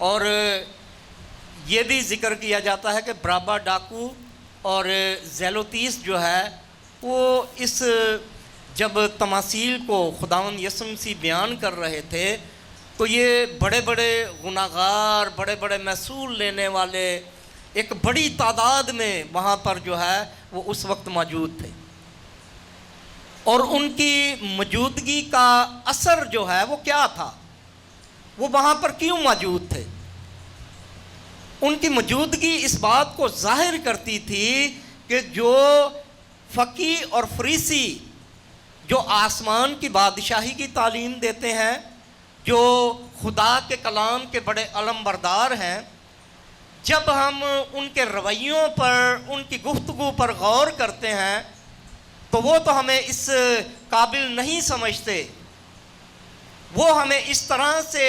اور یہ بھی ذکر کیا جاتا ہے کہ برابا ڈاکو اور زیلوتیس جو ہے وہ اس جب تماثیل کو خداوند یسوع مسیح بیان کر رہے تھے تو یہ بڑے بڑے گناہگار، بڑے بڑے محصول لینے والے ایک بڑی تعداد میں وہاں پر جو ہے وہ اس وقت موجود تھے، اور ان کی موجودگی کا اثر جو ہے وہ کیا تھا، وہ وہاں پر کیوں موجود تھے؟ ان کی موجودگی اس بات کو ظاہر کرتی تھی کہ جو فقیہ اور فریسی جو آسمان کی بادشاہی کی تعلیم دیتے ہیں، جو خدا کے کلام کے بڑے علم بردار ہیں، جب ہم ان کے رویوں پر، ان کی گفتگو پر غور کرتے ہیں تو وہ تو ہمیں اس قابل نہیں سمجھتے، وہ ہمیں اس طرح سے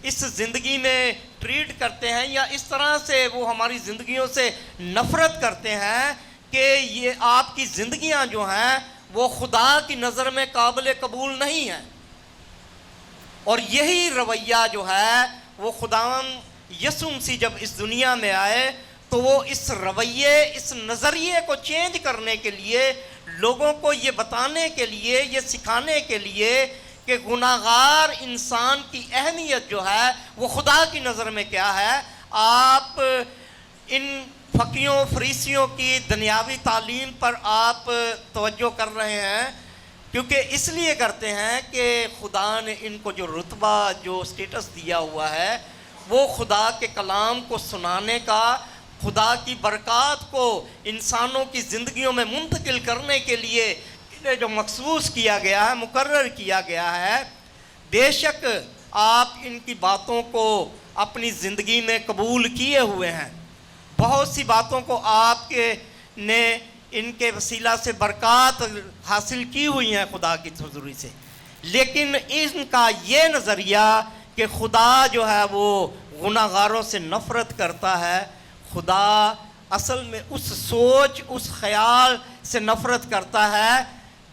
اس زندگی میں ٹریٹ کرتے ہیں یا اس طرح سے وہ ہماری زندگیوں سے نفرت کرتے ہیں کہ یہ آپ کی زندگیاں جو ہیں وہ خدا کی نظر میں قابل قبول نہیں ہیں۔ اور یہی رویہ جو ہے وہ خداوند یسوع مسیح جب اس دنیا میں آئے تو وہ اس رویے، اس نظریے کو چینج کرنے کے لیے، لوگوں کو یہ بتانے کے لیے، یہ سکھانے کے لیے کہ گناہگار انسان کی اہمیت جو ہے وہ خدا کی نظر میں کیا ہے۔ آپ ان فقیوں فریسیوں کی دنیاوی تعلیم پر آپ توجہ کر رہے ہیں کیونکہ اس لیے کرتے ہیں کہ خدا نے ان کو جو رتبہ، جو سٹیٹس دیا ہوا ہے، وہ خدا کے کلام کو سنانے کا، خدا کی برکات کو انسانوں کی زندگیوں میں منتقل کرنے کے لیے جو مخصوص کیا گیا ہے، مقرر کیا گیا ہے۔ بے شک آپ ان کی باتوں کو اپنی زندگی میں قبول کیے ہوئے ہیں، بہت سی باتوں کو آپ کے نے ان کے وسیلہ سے برکات حاصل کی ہوئی ہیں خدا کی حضوری سے، لیکن ان کا یہ نظریہ کہ خدا جو ہے وہ گناہگاروں سے نفرت کرتا ہے، خدا اصل میں اس سوچ، اس خیال سے نفرت کرتا ہے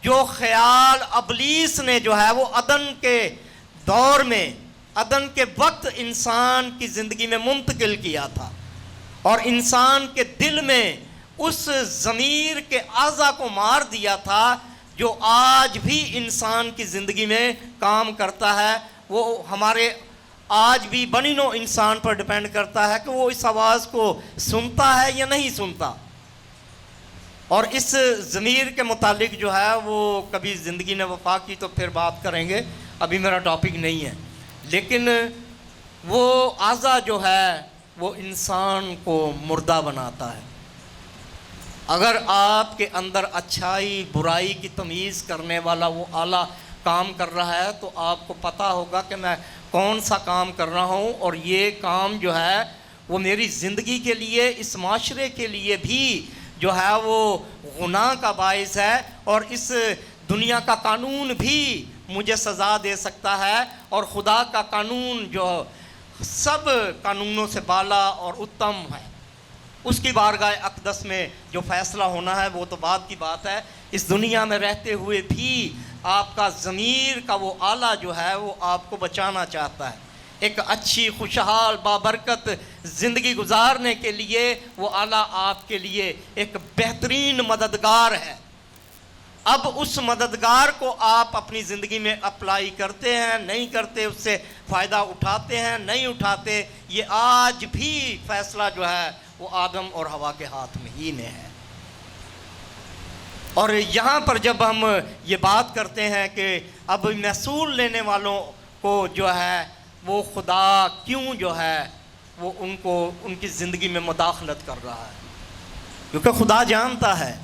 جو خیال ابلیس نے جو ہے وہ عدن کے دور میں، عدن کے وقت انسان کی زندگی میں منتقل کیا تھا، اور انسان کے دل میں اس ضمیر کے اعضا کو مار دیا تھا جو آج بھی انسان کی زندگی میں کام کرتا ہے۔ وہ ہمارے آج بھی بنی نوع انسان پر ڈیپینڈ کرتا ہے کہ وہ اس آواز کو سنتا ہے یا نہیں سنتا، اور اس ضمیر کے متعلق جو ہے وہ کبھی زندگی نے وفا کی تو پھر بات کریں گے، ابھی میرا ٹاپک نہیں ہے، لیکن وہ اعضا جو ہے وہ انسان کو مردہ بناتا ہے۔ اگر آپ کے اندر اچھائی برائی کی تمیز کرنے والا وہ آلہ کام کر رہا ہے تو آپ کو پتہ ہوگا کہ میں کون سا کام کر رہا ہوں، اور یہ کام جو ہے وہ میری زندگی کے لیے، اس معاشرے کے لیے بھی جو ہے وہ گناہ کا باعث ہے، اور اس دنیا کا قانون بھی مجھے سزا دے سکتا ہے، اور خدا کا قانون جو سب قانونوں سے بالا اور اتم ہے، اس کی بارگاہ اقدس میں جو فیصلہ ہونا ہے وہ تو بعد کی بات ہے۔ اس دنیا میں رہتے ہوئے بھی آپ کا ضمیر کا وہ آلہ جو ہے وہ آپ کو بچانا چاہتا ہے، ایک اچھی خوشحال بابرکت زندگی گزارنے کے لیے وہ آلہ آپ کے لیے ایک بہترین مددگار ہے۔ اب اس مددگار کو آپ اپنی زندگی میں اپلائی کرتے ہیں، نہیں کرتے، اس سے فائدہ اٹھاتے ہیں، نہیں اٹھاتے، یہ آج بھی فیصلہ جو ہے وہ آدم اور حوا کے ہاتھ میں ہی میں ہے۔ اور یہاں پر جب ہم یہ بات کرتے ہیں کہ اب محصول لینے والوں کو جو ہے وہ خدا کیوں جو ہے وہ ان کو ان کی زندگی میں مداخلت کر رہا ہے، کیونکہ خدا جانتا ہے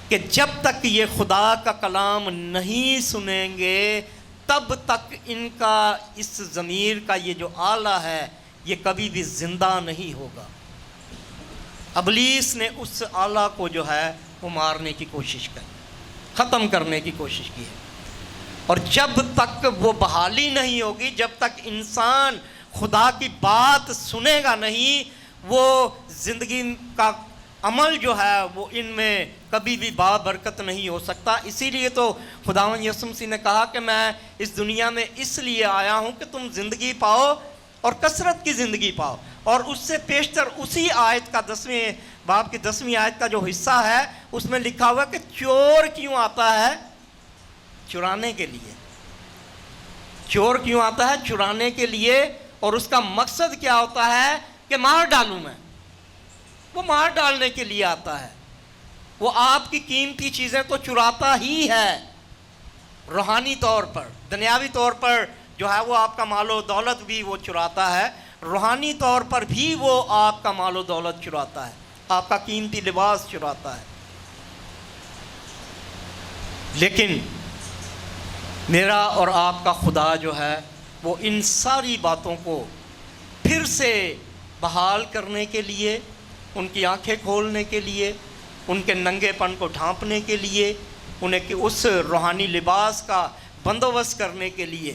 کہ جب تک یہ خدا کا کلام نہیں سنیں گے تب تک ان کا اس ضمیر کا یہ جو آلہ ہے یہ کبھی بھی زندہ نہیں ہوگا۔ ابلیس نے اس آلہ کو جو ہے وہ مارنے کی کوشش کی، ختم کرنے کی کوشش کی ہے، اور جب تک وہ بحالی نہیں ہوگی، جب تک انسان خدا کی بات سنے گا نہیں، وہ زندگی کا عمل جو ہے وہ ان میں کبھی بھی بابرکت نہیں ہو سکتا۔ اسی لیے تو خداوند یسوع مسیح نے کہا کہ میں اس دنیا میں اس لیے آیا ہوں کہ تم زندگی پاؤ اور کثرت کی زندگی پاؤ. اور اس سے پیشتر اسی آیت کا 10ویں باب کی 10ویں آیت کا جو حصہ ہے اس میں لکھا ہوا کہ چور کیوں آتا ہے؟ چرانے کے لیے. چور کیوں آتا ہے؟ چرانے کے لیے. اور اس کا مقصد کیا ہوتا ہے کہ مار ڈالوں میں. وہ مار ڈالنے کے لیے آتا ہے. وہ آپ کی قیمتی چیزیں تو چراتا ہی ہے، روحانی طور پر، دنیاوی طور پر جو ہے وہ آپ کا مال و دولت بھی وہ چراتا ہے، روحانی طور پر بھی وہ آپ کا مال و دولت چراتا ہے، آپ کا قیمتی لباس چراتا ہے. لیکن میرا اور آپ کا خدا جو ہے وہ ان ساری باتوں کو پھر سے بحال کرنے کے لیے، ان کی آنکھیں کھولنے کے لیے، ان کے ننگے پن کو ڈھانپنے کے لیے، انہیں اس روحانی لباس کا بندوبست کرنے کے لیے،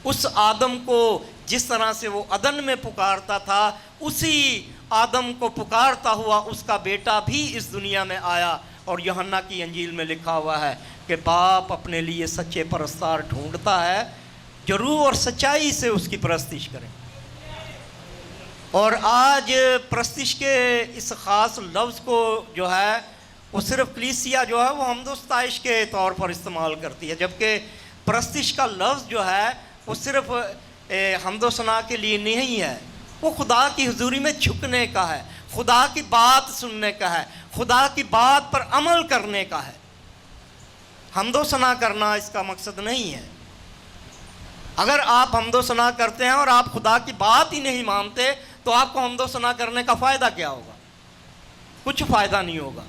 اس آدم کو جس طرح سے وہ عدن میں پکارتا تھا اسی آدم کو پکارتا ہوا اس کا بیٹا بھی اس دنیا میں آیا. اور یوحنا کی انجیل میں لکھا ہوا ہے کہ باپ اپنے لیے سچے پرستار ڈھونڈتا ہے جو روح اور سچائی سے اس کی پرستش کریں. اور آج پرستش کے اس خاص لفظ کو جو ہے وہ صرف کلیسیا جو ہے وہ حمد و ستائش کے طور پر استعمال کرتی ہے، جبکہ پرستش کا لفظ جو ہے وہ صرف حمد و ثنا کے لیے نہیں ہے، وہ خدا کی حضوری میں جھکنے کا ہے، خدا کی بات سننے کا ہے، خدا کی بات پر عمل کرنے کا ہے. حمد و ثنا کرنا اس کا مقصد نہیں ہے. اگر آپ حمد و ثنا کرتے ہیں اور آپ خدا کی بات ہی نہیں مانتے تو آپ کو حمد و ثنا کرنے کا فائدہ کیا ہوگا؟ کچھ فائدہ نہیں ہوگا.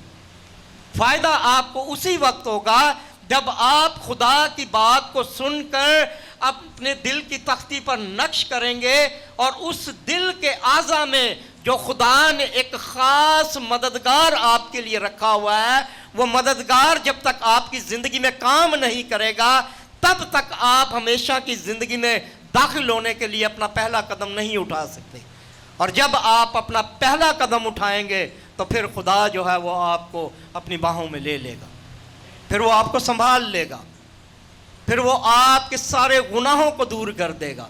فائدہ آپ کو اسی وقت ہوگا جب آپ خدا کی بات کو سن کر اپنے دل کی تختی پر نقش کریں گے اور اس دل کے اعضاء میں جو خدا نے ایک خاص مددگار آپ کے لیے رکھا ہوا ہے، وہ مددگار جب تک آپ کی زندگی میں کام نہیں کرے گا تب تک آپ ہمیشہ کی زندگی میں داخل ہونے کے لیے اپنا پہلا قدم نہیں اٹھا سکتے. اور جب آپ اپنا پہلا قدم اٹھائیں گے تو پھر خدا جو ہے وہ آپ کو اپنی باہوں میں لے لے گا، پھر وہ آپ کو سنبھال لے گا، پھر وہ آپ کے سارے گناہوں کو دور کر دے گا.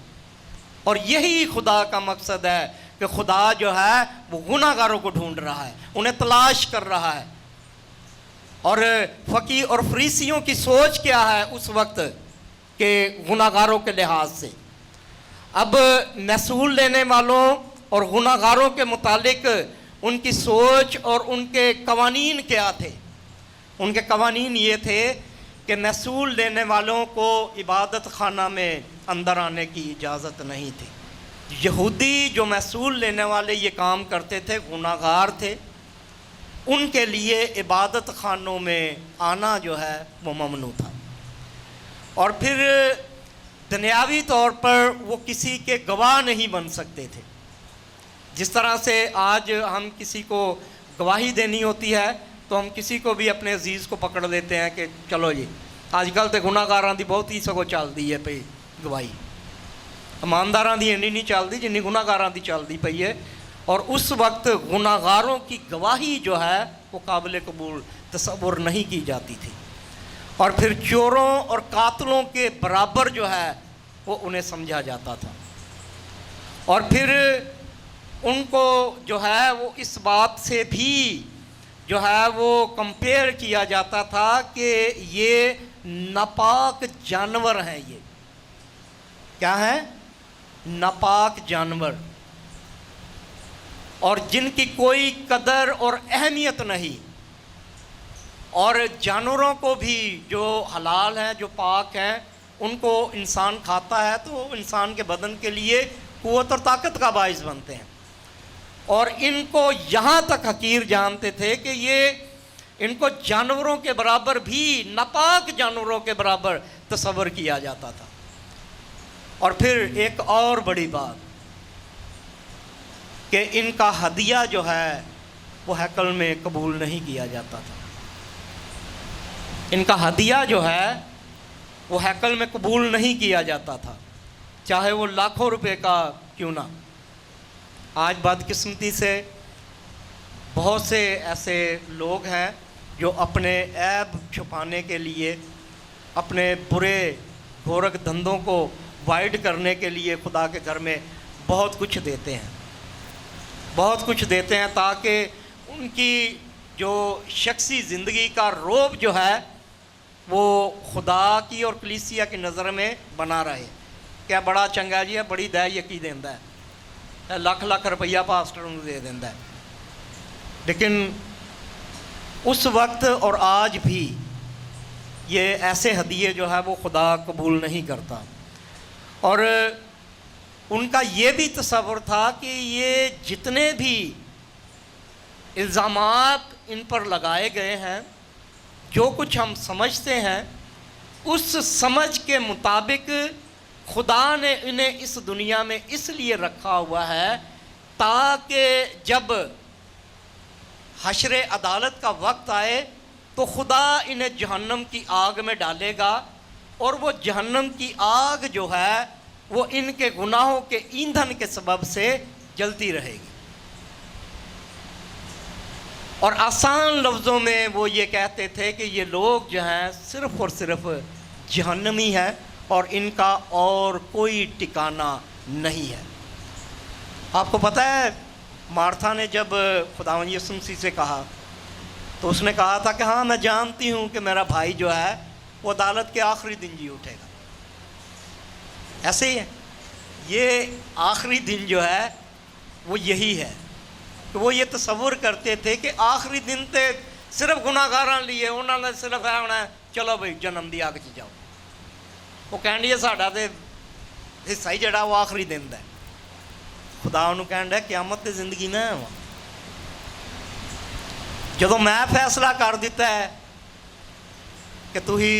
اور یہی خدا کا مقصد ہے کہ خدا جو ہے وہ گناہگاروں کو ڈھونڈ رہا ہے، انہیں تلاش کر رہا ہے. اور فقیہ اور فریسیوں کی سوچ کیا ہے اس وقت کہ گناہگاروں کے لحاظ سے؟ اب محصول لینے والوں اور گناہگاروں کے متعلق ان کی سوچ اور ان کے قوانین کیا تھے؟ ان کے قوانین یہ تھے کہ محصول لینے والوں کو عبادت خانہ میں اندر آنے کی اجازت نہیں تھی. یہودی جو محصول لینے والے یہ کام کرتے تھے گناہگار تھے، ان کے لیے عبادت خانوں میں آنا جو ہے وہ ممنوع تھا. اور پھر دنیاوی طور پر وہ کسی کے گواہ نہیں بن سکتے تھے. جس طرح سے آج ہم کسی کو گواہی دینی ہوتی ہے تو ہم کسی کو بھی اپنے عزیز کو پکڑ لیتے ہیں کہ چلو جی آج کل تو گناہگاراں دی بہت ہی سگو چلتی ہے پئی گواہی، ایمانداراں دی اینی نہیں چلتی جنی گناہگاراں دی چلتی پئی ہے. اور اس وقت گناہگاروں کی گواہی جو ہے وہ قابل قبول تصور نہیں کی جاتی تھی. اور پھر چوروں اور قاتلوں کے برابر جو ہے وہ انہیں سمجھا جاتا تھا. اور پھر ان کو جو ہے وہ اس بات سے بھی جو ہے وہ کمپیئر کیا جاتا تھا کہ یہ ناپاک جانور ہیں. یہ کیا ہیں؟ ناپاک جانور، اور جن کی کوئی قدر اور اہمیت نہیں. اور جانوروں کو بھی جو حلال ہیں جو پاک ہیں ان کو انسان کھاتا ہے تو انسان کے بدن کے لیے قوت اور طاقت کا باعث بنتے ہیں. اور ان کو یہاں تک حقیر جانتے تھے کہ یہ ان کو جانوروں کے برابر بھی، ناپاک جانوروں کے برابر تصور کیا جاتا تھا. اور پھر ایک اور بڑی بات کہ ان کا ہدیہ جو ہے وہ ہیکل میں قبول نہیں کیا جاتا تھا. ان کا ہدیہ جو ہے وہ ہیکل میں قبول نہیں کیا جاتا تھا، چاہے وہ لاکھوں روپے کا کیوں نہ. آج بدقسمتی سے بہت سے ایسے لوگ ہیں جو اپنے عیب چھپانے کے لیے، اپنے برے گورکھ دھندوں کو وائڈ کرنے کے لیے خدا کے گھر میں بہت کچھ دیتے ہیں، بہت کچھ دیتے ہیں تاکہ ان کی جو شخصی زندگی کا روب جو ہے وہ خدا کی اور کلیسیا کی نظر میں بنا رہے. کیا بڑا چنگا جی ہے، بڑی دہ یقین دینا ہے، لاکھ لاکھ روپیہ پاسٹر انہوں دے دینا ہے. لیکن اس وقت اور آج بھی یہ ایسے ہدیے جو ہے وہ خدا قبول نہیں کرتا. اور ان کا یہ بھی تصور تھا کہ یہ جتنے بھی الزامات ان پر لگائے گئے ہیں، جو کچھ ہم سمجھتے ہیں، اس سمجھ کے مطابق خدا نے انہیں اس دنیا میں اس لیے رکھا ہوا ہے تاکہ جب حشر عدالت کا وقت آئے تو خدا انہیں جہنم کی آگ میں ڈالے گا، اور وہ جہنم کی آگ جو ہے وہ ان کے گناہوں کے ایندھن کے سبب سے جلتی رہے گی. اور آسان لفظوں میں وہ یہ کہتے تھے کہ یہ لوگ جو ہیں صرف اور صرف جہنمی ہیں اور ان کا اور کوئی ٹھکانہ نہیں ہے. آپ کو پتہ ہے مارتھا نے جب خداوند یسوع مسیح سے کہا تو اس نے کہا تھا کہ ہاں میں جانتی ہوں کہ میرا بھائی جو ہے وہ عدالت کے آخری دن جی اٹھے گا. ایسے ہی ہے، یہ آخری دن جو ہے وہ یہی ہے کہ وہ یہ تصور کرتے تھے کہ آخری دن تے صرف گناہگاراں لیے انہوں نے صرف ہے ہونا ہے چلو بھائی جنم دی آگ چ جاؤ. وہ کہن ڈی ساڈا تے حصہ ہی جڑا وہ آخری دن دا ہے. خدا انہوں کہن ڈیا قیامت تے زندگی میں ہے وہاں جدوں میں فیصلہ کر دیتا ہے کہ تو ہی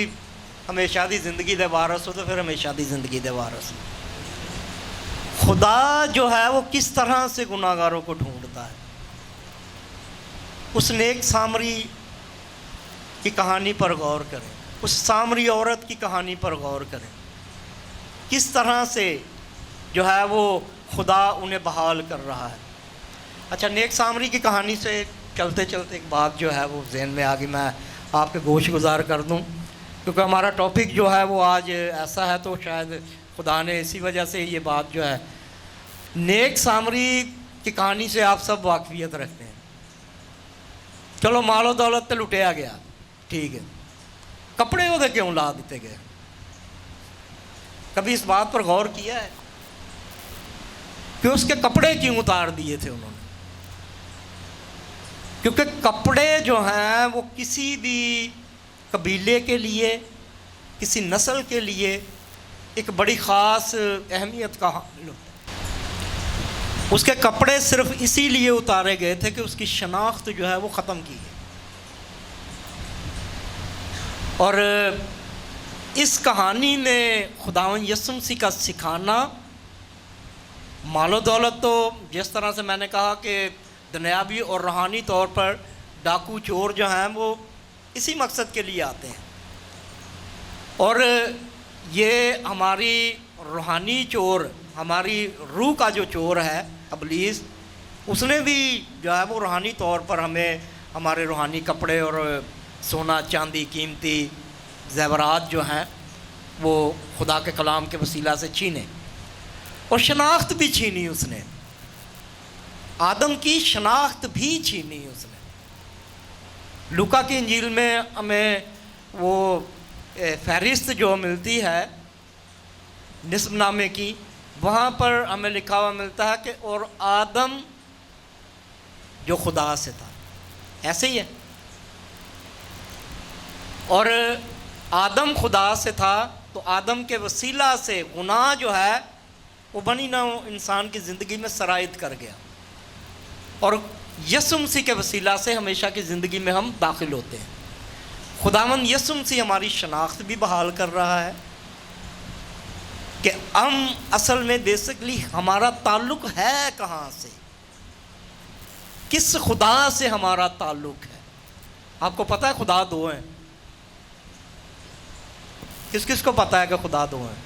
ہمیشہ دی زندگی دے وارث ہو تو پھر ہمیشہ دی زندگی دے وارث ہو. خدا جو ہے وہ کس طرح سے گناہگاروں کو ڈھونڈتا ہے. اس نیک سامری کی کہانی پر غور کریں، اس سامری عورت کی کہانی پر غور کریں، کس طرح سے جو ہے وہ خدا انہیں بحال کر رہا ہے. اچھا، نیک سامری کی کہانی سے چلتے چلتے ایک بات جو ہے وہ ذہن میں آ گئی، میں آپ کے گوش گزار کر دوں کیونکہ ہمارا ٹاپک جو ہے وہ آج ایسا ہے تو شاید خدا نے اسی وجہ سے یہ بات جو ہے. نیک سامری کی کہانی سے آپ سب واقفیت رکھتے ہیں. چلو مال و دولت تے لٹیا گیا، ٹھیک ہے، کپڑے وہ کیوں لا دیتے گئے؟ کبھی اس بات پر غور کیا ہے کہ اس کے کپڑے کیوں اتار دیے تھے انہوں نے؟ کیونکہ کپڑے جو ہیں وہ کسی بھی قبیلے کے لیے، کسی نسل کے لیے ایک بڑی خاص اہمیت کا حامل ہوتا ہے. اس کے کپڑے صرف اسی لیے اتارے گئے تھے کہ اس کی شناخت جو ہے وہ ختم کی ہے. اور اس کہانی میں خداوند یسوع مسیح کا سکھانا، مال و دولت تو جس طرح سے میں نے کہا کہ دنیاوی اور روحانی طور پر ڈاکو چور جو ہیں وہ اسی مقصد کے لیے آتے ہیں، اور یہ ہماری روحانی چور، ہماری روح کا جو چور ہے ابلیس، اس نے بھی جو ہے وہ روحانی طور پر ہمیں ہمارے روحانی کپڑے اور سونا چاندی قیمتی زیورات جو ہیں وہ خدا کے کلام کے وسیلہ سے چھینے، اور شناخت بھی چھینی اس نے، آدم کی شناخت بھی چھینی اس نے. لوکا کی انجیل میں ہمیں وہ فہرست جو ملتی ہے نسب نامے کی، وہاں پر ہمیں لکھا ہوا ملتا ہے کہ اور آدم جو خدا سے تھا. ایسے ہی ہے، اور آدم خدا سے تھا تو آدم کے وسیلہ سے گناہ جو ہے وہ بنی نوع انسان کی زندگی میں سرایت کر گیا، اور یسوع مسیح کے وسیلہ سے ہمیشہ کی زندگی میں ہم داخل ہوتے ہیں. خداوند یسوع مسیح ہماری شناخت بھی بحال کر رہا ہے کہ ہم اصل میں بیسکلی ہمارا تعلق ہے کہاں سے، کس خدا سے ہمارا تعلق ہے. آپ کو پتہ ہے خدا دو ہیں؟ کس کس کو پتہ ہے کہ خدا دو ہیں؟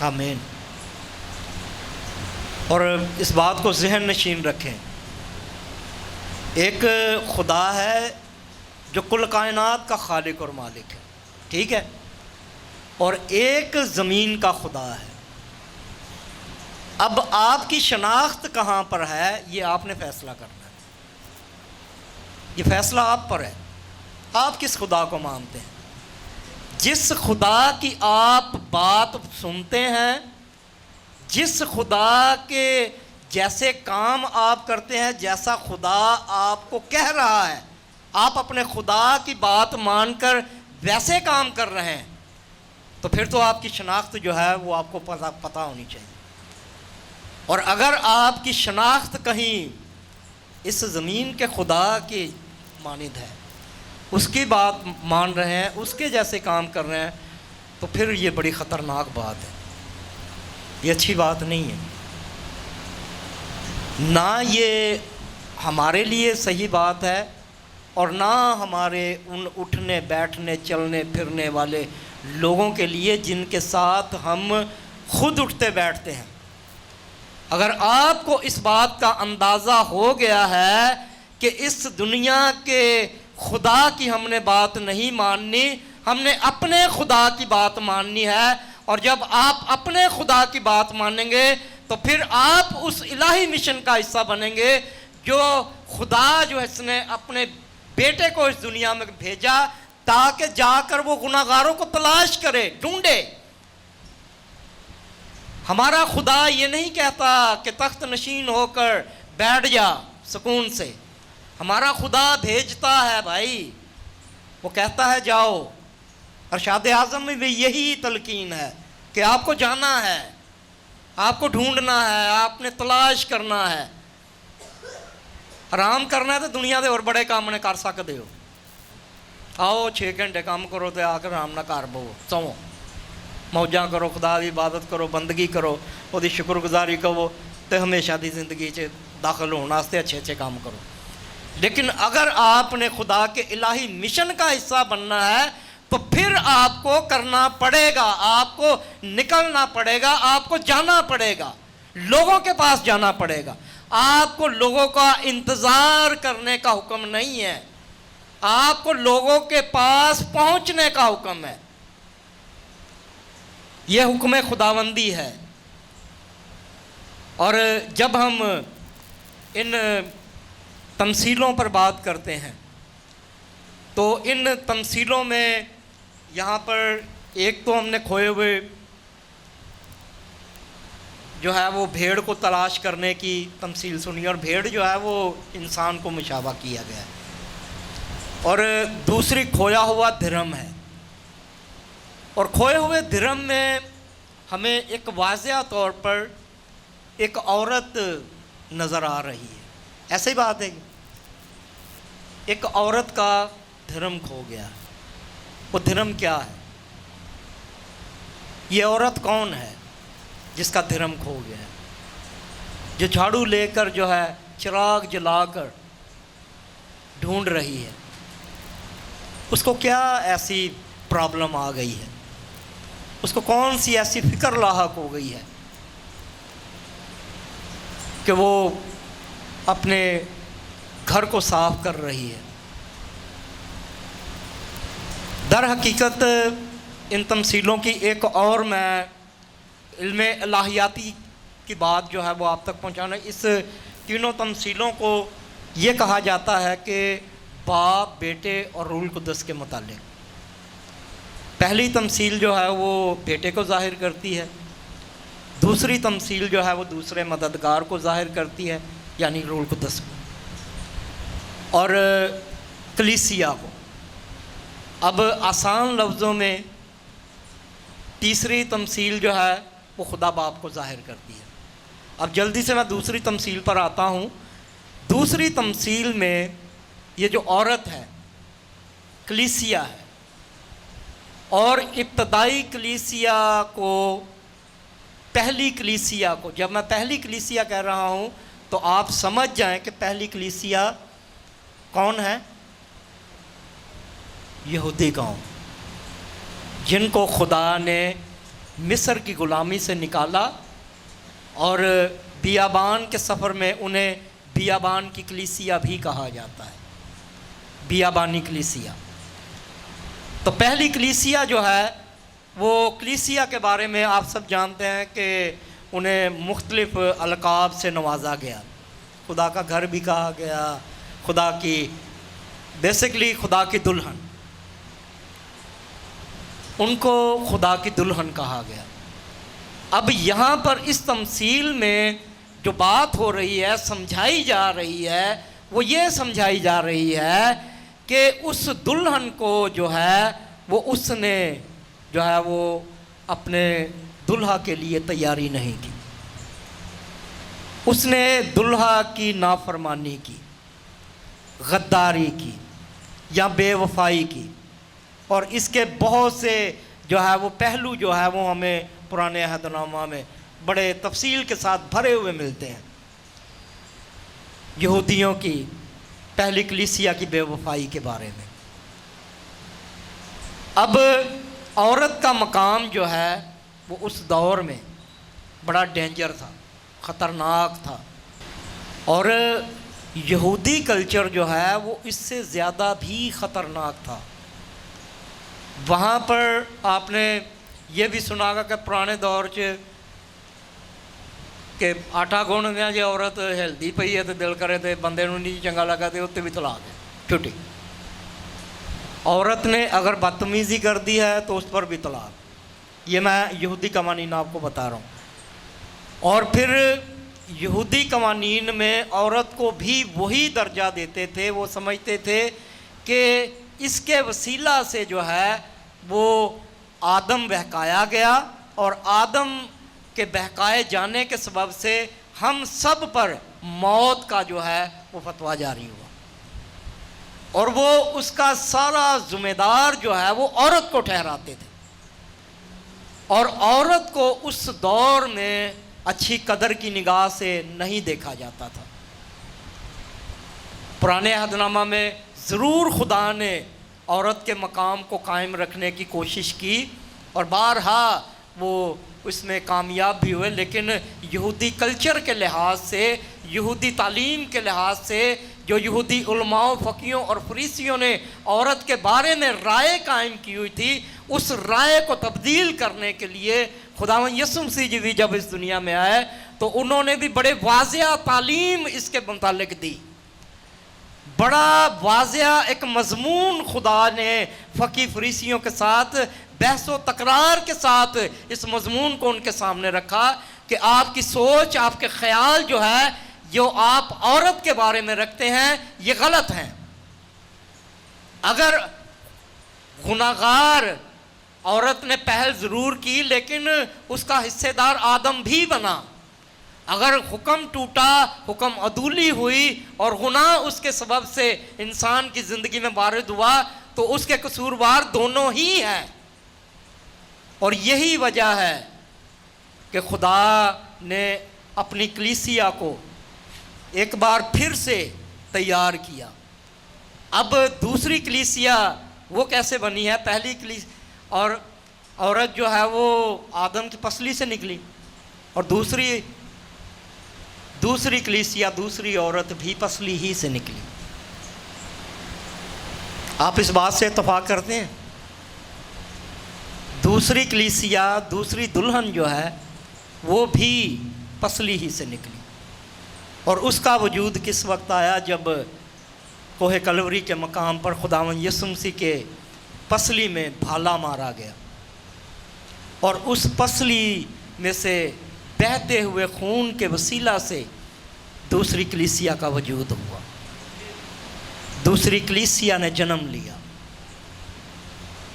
آمین. اور اس بات کو ذہن نشین رکھیں، ایک خدا ہے جو کل کائنات کا خالق اور مالک ہے، ٹھیک ہے، اور ایک زمین کا خدا ہے. اب آپ کی شناخت کہاں پر ہے یہ آپ نے فیصلہ کرنا ہے، یہ فیصلہ آپ پر ہے، آپ کس خدا کو مانتے ہیں۔ جس خدا کی آپ بات سنتے ہیں، جس خدا کے جیسے کام آپ کرتے ہیں، جیسا خدا آپ کو کہہ رہا ہے، آپ اپنے خدا کی بات مان کر ویسے کام کر رہے ہیں، تو پھر تو آپ کی شناخت جو ہے وہ آپ کو پتہ ہونی چاہیے۔ اور اگر آپ کی شناخت کہیں اس زمین کے خدا کی مانند ہے، اس کی بات مان رہے ہیں، اس کے جیسے کام کر رہے ہیں، تو پھر یہ بڑی خطرناک بات ہے، یہ اچھی بات نہیں ہے، نہ یہ ہمارے لیے صحیح بات ہے، اور نہ ہمارے ان اٹھنے بیٹھنے چلنے پھرنے والے لوگوں کے لیے جن کے ساتھ ہم خود اٹھتے بیٹھتے ہیں۔ اگر آپ کو اس بات کا اندازہ ہو گیا ہے کہ اس دنیا کے خدا کی ہم نے بات نہیں ماننی، ہم نے اپنے خدا کی بات ماننی ہے، اور جب آپ اپنے خدا کی بات مانیں گے تو پھر آپ اس الہی مشن کا حصہ بنیں گے جو خدا جو اس نے اپنے بیٹے کو اس دنیا میں بھیجا تاکہ جا کر وہ گناہگاروں کو تلاش کرے، ڈھونڈے۔ ہمارا خدا یہ نہیں کہتا کہ تخت نشین ہو کر بیٹھ جا سکون سے، ہمارا خدا بھیجتا ہے بھائی، وہ کہتا ہے جاؤ۔ ارشاد اعظم میں بھی یہی تلقین ہے کہ آپ کو جانا ہے، آپ کو ڈھونڈنا ہے، آپ نے تلاش کرنا ہے۔ آرام کرنا ہے تو دنیا دے اور بڑے کام نے کر سکتے ہو، آؤ 6 گھنٹے کام کرو تو آ کے آرام نہ کر بو، سو موجاں کرو، خدا دی عبادت کرو، بندگی کرو، وہ دی شکر گزاری کرو، تو ہمیشہ دی زندگی چ داخل ہونے واسطے اچھے کام کرو۔ لیکن اگر آپ نے خدا کے الہی مشن کا حصہ بننا ہے تو پھر آپ کو کرنا پڑے گا، آپ کو نکلنا پڑے گا، آپ کو جانا پڑے گا، لوگوں کے پاس جانا پڑے گا۔ آپ کو لوگوں کا انتظار کرنے کا حکم نہیں ہے، آپ کو لوگوں کے پاس پہنچنے کا حکم ہے، یہ حکم خداوندی ہے۔ اور جب ہم ان تمثیلوں پر بات کرتے ہیں تو ان تمثیلوں میں یہاں پر ایک تو ہم نے کھوئے ہوئے جو ہے وہ بھیڑ کو تلاش کرنے کی تمثیل سنی، اور بھیڑ جو ہے وہ انسان کو مشابہ کیا گیا ہے، اور دوسری کھویا ہوا دھرم ہے۔ اور کھوئے ہوئے دھرم میں ہمیں ایک واضح طور پر ایک عورت نظر آ رہی ہے، ایسے ہی بات ہے، ایک عورت کا دھرم کھو گیا۔ وہ دھرم کیا ہے؟ یہ عورت کون ہے جس کا دھرم کھو گیا ہے؟ جو جھاڑو لے کر جو ہے چراغ جلا کر ڈھونڈ رہی ہے، اس کو کیا ایسی پرابلم آ گئی ہے؟ اس کو کون سی ایسی فکر لاحق ہو گئی ہے کہ وہ اپنے گھر کو صاف کر رہی ہے؟ در حقیقت ان تمثیلوں کی ایک اور میں علم الہیاتی کی بات جو ہے وہ آپ تک پہنچانا، اس تینوں تمثیلوں کو یہ کہا جاتا ہے کہ باپ، بیٹے اور روح القدس کے متعلق۔ پہلی تمثیل جو ہے وہ بیٹے کو ظاہر کرتی ہے، دوسری تمثیل جو ہے وہ دوسرے مددگار کو ظاہر کرتی ہے یعنی روح القدس کو، اور کلیسیا کو۔ اب آسان لفظوں میں تیسری تمثیل جو ہے وہ خدا باپ کو ظاہر کرتی ہے۔ اب جلدی سے میں دوسری تمثیل پر آتا ہوں۔ دوسری تمثیل میں یہ جو عورت ہے کلیسیا ہے، اور ابتدائی کلیسیا کو، پہلی کلیسیا کو، جب میں پہلی کلیسیا کہہ رہا ہوں تو آپ سمجھ جائیں کہ پہلی کلیسیا کون ہے؟ یہودی قوم، جن کو خدا نے مصر کی غلامی سے نکالا، اور بیابان کے سفر میں انہیں بیابان کی کلیسیا بھی کہا جاتا ہے، بیابانی کلیسیا۔ تو پہلی کلیسیا جو ہے وہ کلیسیا کے بارے میں آپ سب جانتے ہیں کہ انہیں مختلف القاب سے نوازا گیا. خدا کا گھر بھی کہا گیا, خدا کی بیسکلی خدا کی دلہن, ان کو خدا کی دلہن کہا گیا. اب یہاں پر اس تمثیل میں جو بات ہو رہی ہے, سمجھائی جا رہی ہے, وہ یہ سمجھائی جا رہی ہے کہ اس دلہن کو جو ہے وہ اس نے جو ہے وہ اپنے دلہا کے لیے تیاری نہیں کی. اس نے دلہا کی نافرمانی کی, غداری کی یا بے وفائی کی, اور اس کے بہت سے جو ہے وہ پہلو جو ہے وہ ہمیں پرانے عہد نامہ میں بڑے تفصیل کے ساتھ بھرے ہوئے ملتے ہیں. یہودیوں کی پہلی کلیسیا کی بے وفائی کے بارے میں. اب عورت کا مقام جو ہے وہ اس دور میں بڑا ڈینجر تھا, خطرناک تھا, اور یہودی کلچر جو ہے وہ اس سے زیادہ بھی خطرناک تھا. وہاں پر آپ نے یہ بھی سنا گا کہ پرانے دور کہ آٹا گن دیا جی عورت ہلدی پئی ہے تو دل کرے تو بندے نوں نہیں چنگا لگا تو اتنے بھی طلاق ہے, چھٹی. عورت نے اگر بدتمیزی کر دی ہے تو اس پر بھی طلاق. یہ میں یہودی قوانین آپ کو بتا رہا ہوں. اور پھر یہودی قوانین میں عورت کو بھی وہی درجہ دیتے تھے. وہ سمجھتے تھے کہ اس کے وسیلہ سے جو ہے وہ آدم بہکایا گیا, اور آدم کے بہکائے جانے کے سبب سے ہم سب پر موت کا جو ہے وہ فتویٰ جاری ہوا, اور وہ اس کا سارا ذمہ دار جو ہے وہ عورت کو ٹھہراتے تھے. اور عورت کو اس دور میں اچھی قدر کی نگاہ سے نہیں دیکھا جاتا تھا. پرانے عہد نامہ میں ضرور خدا نے عورت کے مقام کو قائم رکھنے کی کوشش کی, اور بارہا وہ اس میں کامیاب بھی ہوئے, لیکن یہودی کلچر کے لحاظ سے, یہودی تعلیم کے لحاظ سے, جو یہودی علماء, فقیوں اور فریسیوں نے عورت کے بارے میں رائے قائم کی ہوئی تھی, اس رائے کو تبدیل کرنے کے لیے خداوند یسوع مسیح جی بھی جب اس دنیا میں آئے تو انہوں نے بھی بڑے واضح تعلیم اس کے متعلق دی. بڑا واضح ایک مضمون خدا نے فقی فریسیوں کے ساتھ بحث و تکرار کے ساتھ اس مضمون کو ان کے سامنے رکھا کہ آپ کی سوچ, آپ کے خیال جو ہے جو آپ عورت کے بارے میں رکھتے ہیں یہ غلط ہیں. اگر گناہگار عورت نے پہل ضرور کی لیکن اس کا حصے دار آدم بھی بنا. اگر حکم ٹوٹا, حکم عدولی ہوئی اور گناہ اس کے سبب سے انسان کی زندگی میں وارد ہوا تو اس کے قصوروار دونوں ہی ہیں. اور یہی وجہ ہے کہ خدا نے اپنی کلیسیا کو ایک بار پھر سے تیار کیا. اب دوسری کلیسیا وہ کیسے بنی ہے؟ پہلی کلیسیا اور عورت جو ہے وہ آدم کی پسلی سے نکلی, اور دوسری کلیسیا, دوسری عورت بھی پسلی ہی سے نکلی. آپ اس بات سے اتفاق کرتے ہیں؟ دوسری کلیسیا, دوسری دلہن جو ہے وہ بھی پسلی ہی سے نکلی. اور اس کا وجود کس وقت آیا؟ جب کوہ کلوری کے مقام پر خداوند یسوع مسیح کے پسلی میں بھالا مارا گیا, اور اس پسلی میں سے بہتے ہوئے خون کے وسیلہ سے دوسری کلیسیا کا وجود ہوا. دوسری کلیسیا نے جنم لیا,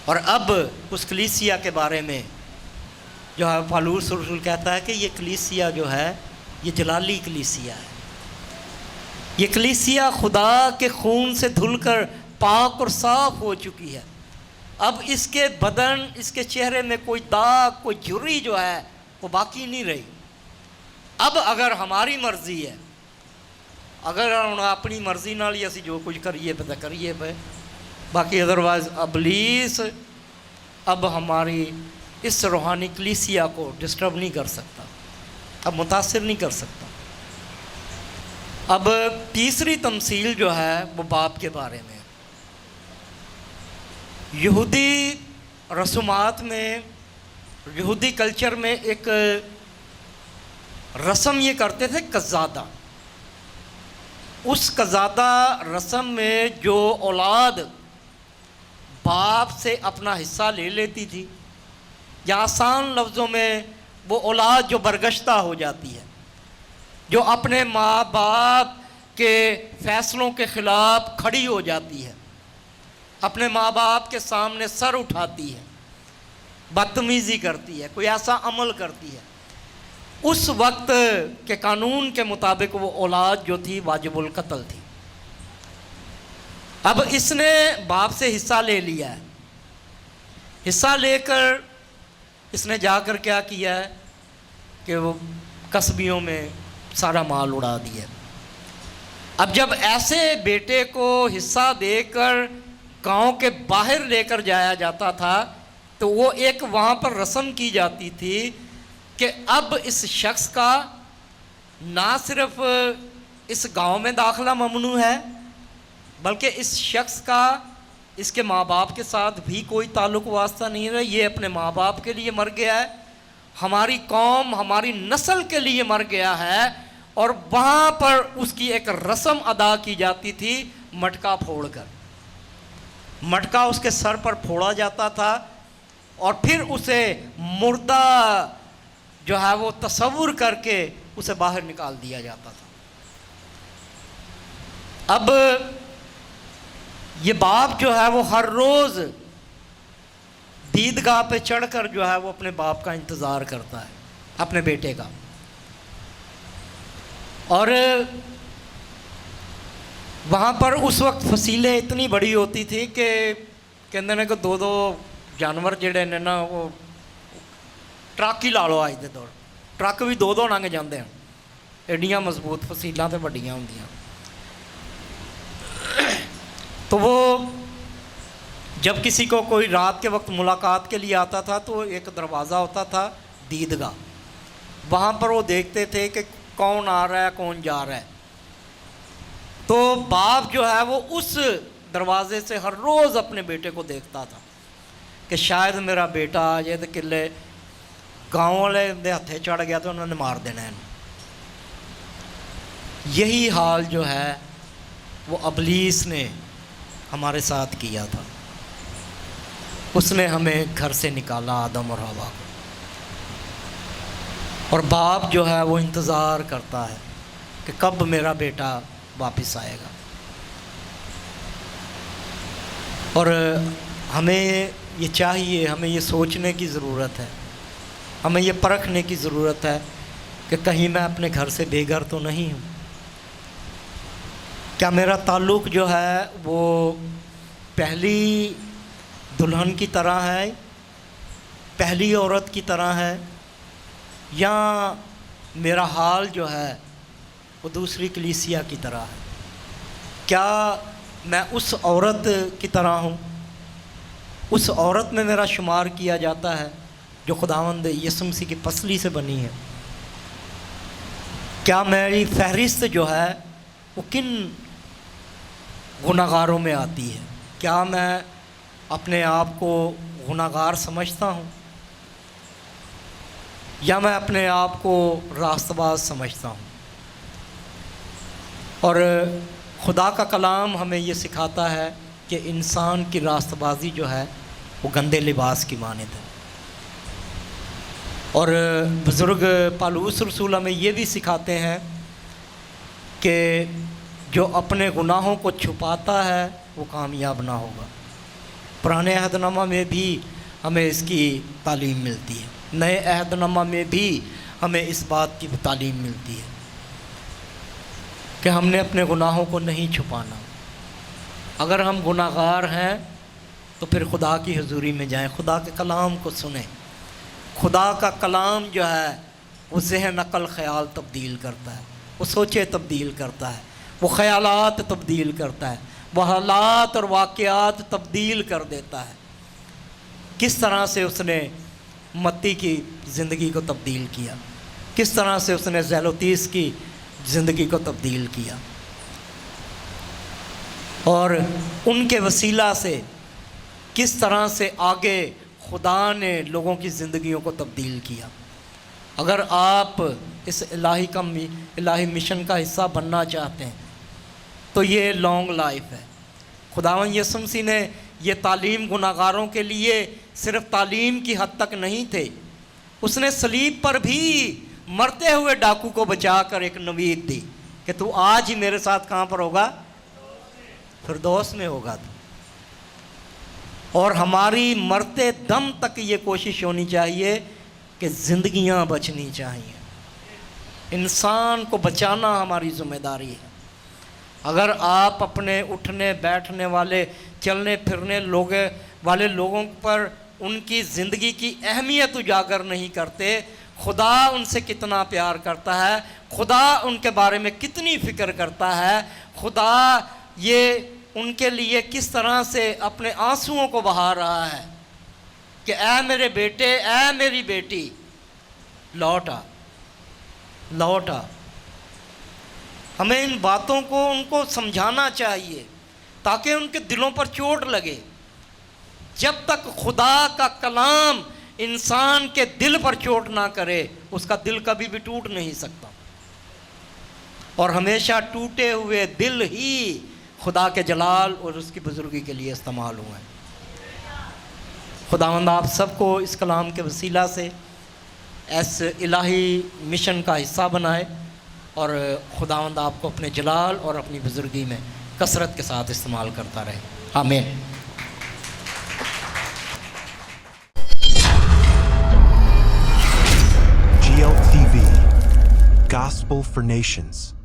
اور اب اس کلیسیا کے بارے میں جو ہے پالوس رسول کہتا ہے کہ یہ کلیسیا جو ہے یہ جلالی کلیسیا ہے. یہ کلیسیا خدا کے خون سے دھل کر پاک اور صاف ہو چکی ہے. اب اس کے بدن, اس کے چہرے میں کوئی داغ, کوئی جھری جو ہے وہ باقی نہیں رہی. اب اگر ہماری مرضی ہے, اگر اپنی مرضی نال ہی اسی جو کچھ کریے پہ کریے پہ, باقی ادروائز ابلیس اب ہماری اس روحانی کلیسیا کو ڈسٹرب نہیں کر سکتا, اب متاثر نہیں کر سکتا. اب تیسری تمثیل جو ہے وہ باپ کے بارے میں. یہودی رسومات میں, یہودی کلچر میں ایک رسم یہ کرتے تھے قزادہ. اس قزادہ رسم میں جو اولاد باپ سے اپنا حصہ لے لیتی تھی، یا آسان لفظوں میں وہ اولاد جو برگشتہ ہو جاتی ہے، جو اپنے ماں باپ کے فیصلوں کے خلاف کھڑی ہو جاتی ہے، اپنے ماں باپ کے سامنے سر اٹھاتی ہے، بدتمیزی کرتی ہے، کوئی ایسا عمل کرتی ہے، اس وقت کے قانون کے مطابق وہ اولاد جو تھی واجب القتل تھی. اب اس نے باپ سے حصہ لے لیا ہے. حصہ لے کر اس نے جا کر کیا کیا ہے کہ وہ قصبیوں میں سارا مال اڑا دیا. اب جب ایسے بیٹے کو حصہ دے کر گاؤں کے باہر لے کر جایا جاتا تھا تو وہ ایک وہاں پر رسم کی جاتی تھی کہ اب اس شخص کا نہ صرف اس گاؤں میں داخلہ ممنوع ہے، بلکہ اس شخص کا اس کے ماں باپ کے ساتھ بھی کوئی تعلق واسطہ نہیں رہا. یہ اپنے ماں باپ کے لیے مر گیا ہے، ہماری قوم ہماری نسل کے لیے مر گیا ہے. اور وہاں پر اس کی ایک رسم ادا کی جاتی تھی مٹکا پھوڑ کر. مٹکا اس کے سر پر پھوڑا جاتا تھا اور پھر اسے مردہ جو ہے وہ تصور کر کے اسے باہر نکال دیا جاتا تھا. اب یہ باپ جو ہے وہ ہر روز عیدگاہ پہ چڑھ کر جو ہے وہ اپنے باپ کا انتظار کرتا ہے، اپنے بیٹے کا. اور وہاں پر اس وقت فصیلیں اتنی بڑی ہوتی تھی کہ کہندے نے کہ دو دو جانور جڑے نے نا وہ ٹرک ہی لا لو اج دے دور، ٹرک بھی دو دو لنਘ جاندے ہیں، ایڈیاں مضبوط فصیلاں تے وڈیاں ہوندیاں. تو وہ جب کسی کو کوئی رات کے وقت ملاقات کے لیے آتا تھا تو ایک دروازہ ہوتا تھا دیدگاہ، وہاں پر وہ دیکھتے تھے کہ کون آ رہا ہے کون جا رہا ہے. تو باپ جو ہے وہ اس دروازے سے ہر روز اپنے بیٹے کو دیکھتا تھا کہ شاید میرا بیٹا آ جائے تو کلے گاؤں والے دے ہتھے چڑھ گیا تو انہوں نے مار دینا ہے. یہی حال جو ہے وہ ابلیس نے ہمارے ساتھ کیا تھا. اس نے ہمیں گھر سے نکالا آدم اور حوا کو، اور باپ جو ہے وہ انتظار کرتا ہے کہ کب میرا بیٹا واپس آئے گا. اور ہمیں یہ چاہیے، ہمیں یہ سوچنے کی ضرورت ہے، ہمیں یہ پرکھنے کی ضرورت ہے کہ کہیں میں اپنے گھر سے بے گھر تو نہیں ہوں. کیا میرا تعلق جو ہے وہ پہلی دلہن کی طرح ہے، پہلی عورت کی طرح ہے، یا میرا حال جو ہے وہ دوسری کلیسیا کی طرح ہے؟ کیا میں اس عورت کی طرح ہوں، اس عورت میں میرا شمار کیا جاتا ہے جو خداوند یسوع مسیح کی پسلی سے بنی ہے؟ کیا میری فہرست جو ہے وہ کن گناہگاروں میں آتی ہے؟ کیا میں اپنے آپ کو گناہگار سمجھتا ہوں یا میں اپنے آپ کو راست باز سمجھتا ہوں؟ اور خدا کا کلام ہمیں یہ سکھاتا ہے کہ انسان کی راست بازی جو ہے وہ گندے لباس کی مانند ہے. اور بزرگ پالوس رسول ہمیں یہ بھی سکھاتے ہیں کہ جو اپنے گناہوں کو چھپاتا ہے وہ کامیاب نہ ہوگا. پرانے عہد نامہ میں بھی ہمیں اس کی تعلیم ملتی ہے، نئے عہد نامہ میں بھی ہمیں اس بات کی تعلیم ملتی ہے کہ ہم نے اپنے گناہوں کو نہیں چھپانا. اگر ہم گناہگار ہیں تو پھر خدا کی حضوری میں جائیں، خدا کے کلام کو سنیں. خدا کا کلام جو ہے وہ ذہن عقل خیال تبدیل کرتا ہے، وہ سوچے تبدیل کرتا ہے، وہ خیالات تبدیل کرتا ہے، وہ حالات اور واقعات تبدیل کر دیتا ہے. کس طرح سے اس نے متی کی زندگی کو تبدیل کیا، کس طرح سے اس نے زیلوتیس کی زندگی کو تبدیل کیا، اور ان کے وسیلہ سے کس طرح سے آگے خدا نے لوگوں کی زندگیوں کو تبدیل کیا. اگر آپ اس الہی مشن کا حصہ بننا چاہتے ہیں تو یہ لانگ لائف ہے۔ خداوند یسوع مسیح نے یہ تعلیم گناہگاروں کے لیے صرف تعلیم کی حد تک نہیں تھے، اس نے صلیب پر بھی مرتے ہوئے ڈاکو کو بچا کر ایک نوید دی کہ تو آج ہی میرے ساتھ کہاں پر ہوگا؟ فردوس میں ہوگا۔ اور ہماری مرتے دم تک یہ کوشش ہونی چاہیے کہ زندگیاں بچنی چاہیے، انسان کو بچانا ہماری ذمہ داری ہے۔ اگر آپ اپنے اٹھنے بیٹھنے والے چلنے پھرنے والے لوگوں پر ان کی زندگی کی اہمیت اجاگر نہیں کرتے، خدا ان سے کتنا پیار کرتا ہے، خدا ان کے بارے میں کتنی فکر کرتا ہے، خدا یہ ان کے لیے کس طرح سے اپنے آنسوؤں کو بہا رہا ہے کہ اے میرے بیٹے، اے میری بیٹی، لوٹ آ، لوٹ آ۔ ہمیں ان باتوں کو ان کو سمجھانا چاہیے تاکہ ان کے دلوں پر چوٹ لگے۔ جب تک خدا کا کلام انسان کے دل پر چوٹ نہ کرے اس کا دل کبھی بھی ٹوٹ نہیں سکتا، اور ہمیشہ ٹوٹے ہوئے دل ہی خدا کے جلال اور اس کی بزرگی کے لیے استعمال ہوئے ہیں۔ خداوند آپ سب کو اس کلام کے وسیلہ سے اس الہی مشن کا حصہ بنائے، اور خداوند آپ کو اپنے جلال اور اپنی بزرگی میں کثرت کے ساتھ استعمال کرتا رہے، آمین۔ GLTV, Gospel for Nations.